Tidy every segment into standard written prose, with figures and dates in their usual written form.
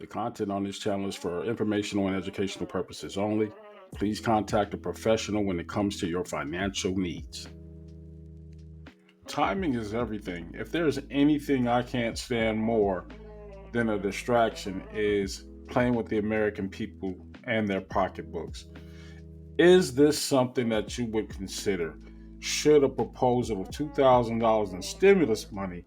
The content on this channel is for informational and educational purposes only. Please contact a professional when it comes to your financial needs. Timing is everything. If there's anything I can't stand more than a distraction is playing with the American people and their pocketbooks. Is this something that you would consider? Should a proposal of $2,000 in stimulus money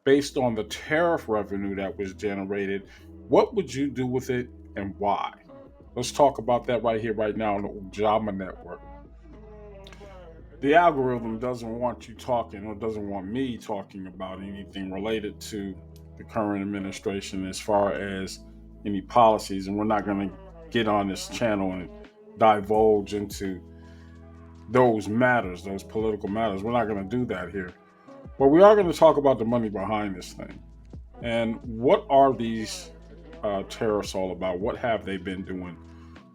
based on the tariff revenue that was generated, what would you do with it and why? Let's talk about that right here, right now on the Ujamaa Network. The algorithm doesn't want you talking or doesn't want me talking about anything related to the current administration as far as any policies. And we're not going to get on this channel and divulge into those matters, those political matters. We're not going to do that here. But we are going to talk about the money behind this thing. And what are these tariffs all about? What have they been doing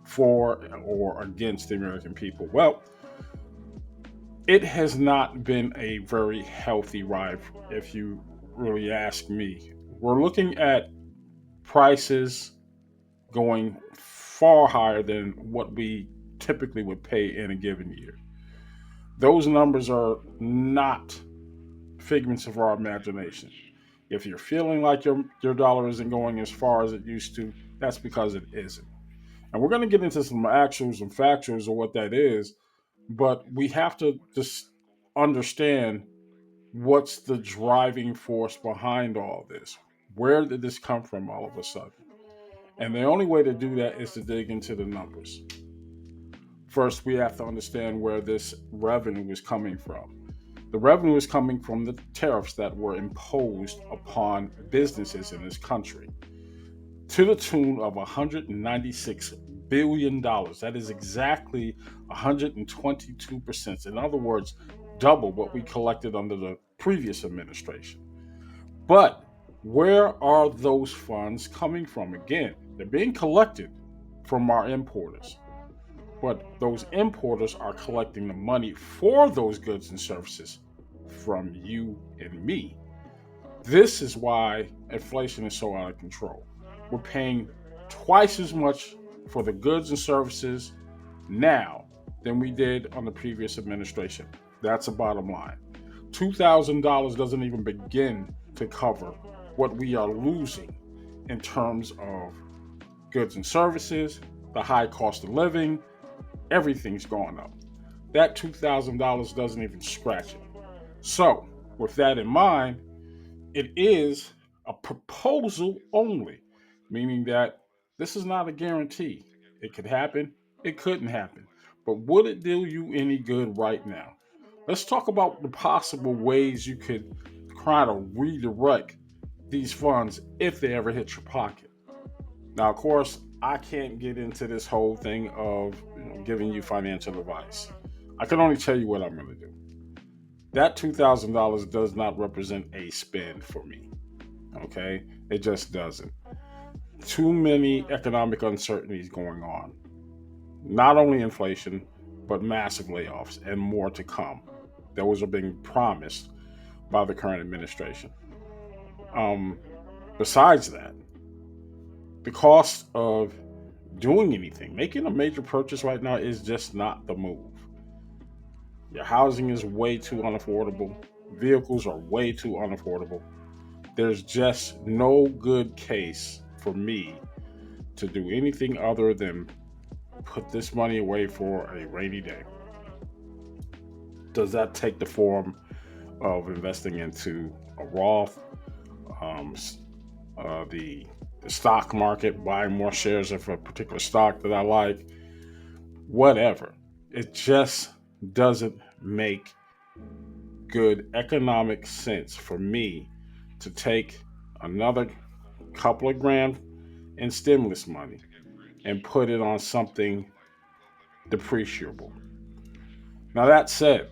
for or against the American people? Well, it has not been a very healthy ride, if you really ask me. We're looking at prices going far higher than what we typically would pay in a given year. Those numbers are not figments of our imagination. If you're feeling like your dollar isn't going as far as it used to, that's because it isn't. And we're going to get into some actuals and factuals of what that is, but we have to just understand what's the driving force behind all this. Where did this come from all of a sudden? And the only way to do that is to dig into the numbers. First, we have to understand where this revenue is coming from. The revenue is coming from the tariffs that were imposed upon businesses in this country to the tune of $196 billion. That is exactly 122%. In other words, double what we collected under the previous administration. But where are those funds coming from? Again, they're being collected from our importers. But those importers are collecting the money for those goods and services from you and me. This is why inflation is so out of control. We're paying twice as much for the goods and services now than we did on the previous administration. That's a bottom line. $2,000 doesn't even begin to cover what we are losing in terms of goods and services, the high cost of living. Everything's going up. That $2,000 doesn't even scratch it. So, with that in mind, it is a proposal only, meaning that this is not a guarantee. It could happen, it couldn't happen. But would it do you any good right now? Let's talk about the possible ways you could try to redirect these funds if they ever hit your pocket. Now, of course, I can't get into this whole thing of giving you financial advice. I can only tell you what I'm going to do. That $2,000 does not represent a spend for me. Okay? It just doesn't. Too many economic uncertainties going on. Not only inflation, but massive layoffs and more to come. Those are being promised by the current administration. Besides that, the cost of doing anything, making a major purchase right now is just not the move. Your housing is way too unaffordable. Vehicles are way too unaffordable. There's just no good case for me to do anything other than put this money away for a rainy day. Does that take the form of investing into a Roth, the stock market, buying more shares of a particular stock that I like, whatever? It just doesn't make good economic sense for me to take another couple of grand in stimulus money and put it on something depreciable. Now, that said,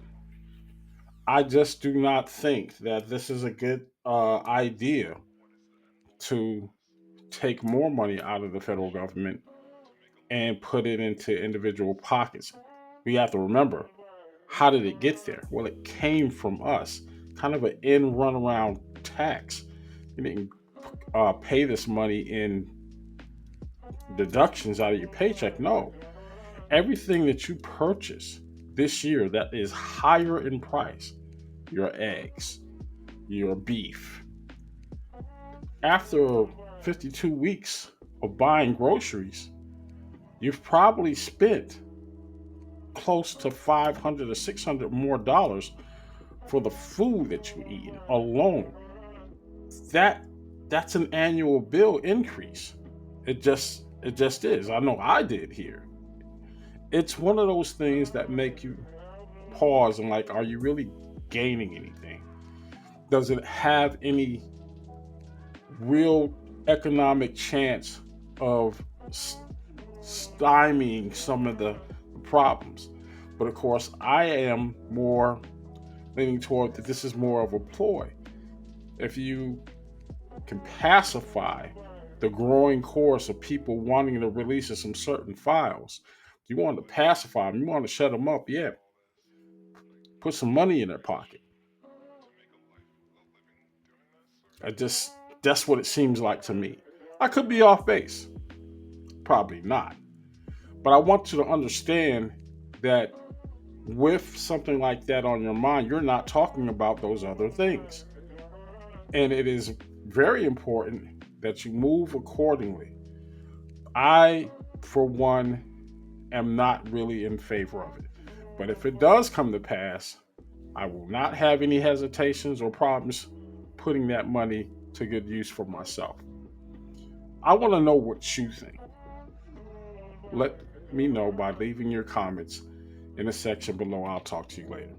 I just do not think that this is a good idea to take more money out of the federal government and put it into individual pockets. We have to remember, how did it get there? Well, it came from us, kind of an in run around tax. You didn't pay this money in deductions out of your paycheck. No, everything that you purchase this year that is higher in price, your eggs, your beef, after 52 weeks of buying groceries, you've probably spent close to 500 or 600 more dollars for the food that you're eating alone. That that's an annual bill increase. It just is. I know I did here. It's one of those things that make you pause and like, are you really gaining anything? Does it have any real economic chance of stymieing some of the problems? But of course, I am more leaning toward that this is more of a ploy. If you can pacify the growing chorus of people wanting the release of some certain files, you want to pacify them, you want to shut them up, yeah, put some money in their pocket. I just That's what it seems like to me. I could be off base, probably not, but I want you to understand that with something like that on your mind, you're not talking about those other things. And it is very important that you move accordingly. I, for one, am not really in favor of it. But if it does come to pass, I will not have any hesitations or problems putting that money to good use for myself. I want to know what you think. Let me know by leaving your comments in the section below. I'll talk to you later.